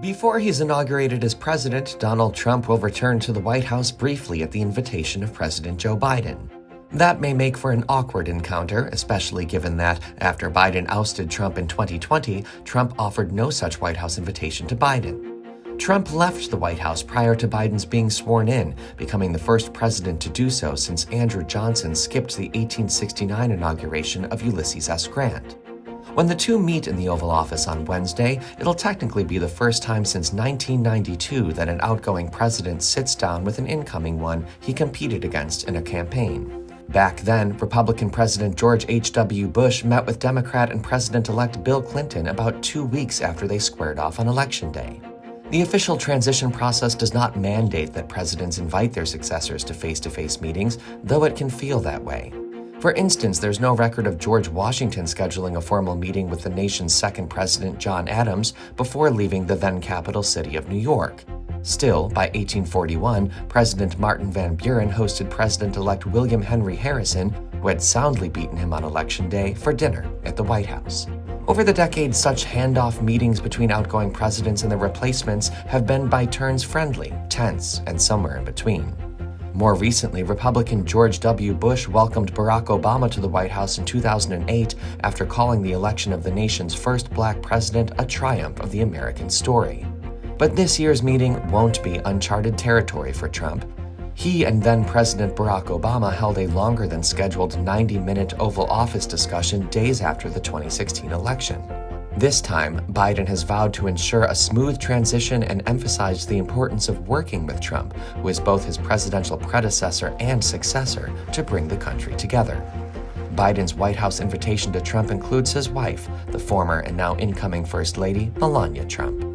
Before he's inaugurated as president, Donald Trump will return to the White House briefly at the invitation of President Joe Biden. That may make for an awkward encounter, especially given that, after Biden ousted Trump in 2020, Trump offered no such White House invitation to Biden. Trump left the White House prior to Biden's being sworn in, becoming the first president to do so since Andrew Johnson skipped the 1869 inauguration of Ulysses S. Grant. When the two meet in the Oval Office on Wednesday, it'll technically be the first time since 1992 that an outgoing president sits down with an incoming one he competed against in a campaign. Back then, Republican President George H.W. Bush met with Democrat and President-elect Bill Clinton about 2 weeks after they squared off on Election Day. The official transition process does not mandate that presidents invite their successors to face-to-face meetings, though it can feel that way. For instance, there's no record of George Washington scheduling a formal meeting with the nation's second president, John Adams, before leaving the then capital city of New York. Still, by 1841, President Martin Van Buren hosted President-elect William Henry Harrison, who had soundly beaten him on Election Day, for dinner at the White House. Over the decades, such handoff meetings between outgoing presidents and their replacements have been by turns friendly, tense, and somewhere in between. More recently, Republican George W. Bush welcomed Barack Obama to the White House in 2008 after calling the election of the nation's first black president a triumph of the American story. But this year's meeting won't be uncharted territory for Trump. He and then-President Barack Obama held a longer-than-scheduled 90-minute Oval Office discussion days after the 2016 election. This time, Biden has vowed to ensure a smooth transition and emphasized the importance of working with Trump, who is both his presidential predecessor and successor, to bring the country together. Biden's White House invitation to Trump includes his wife, the former and now incoming First Lady, Melania Trump.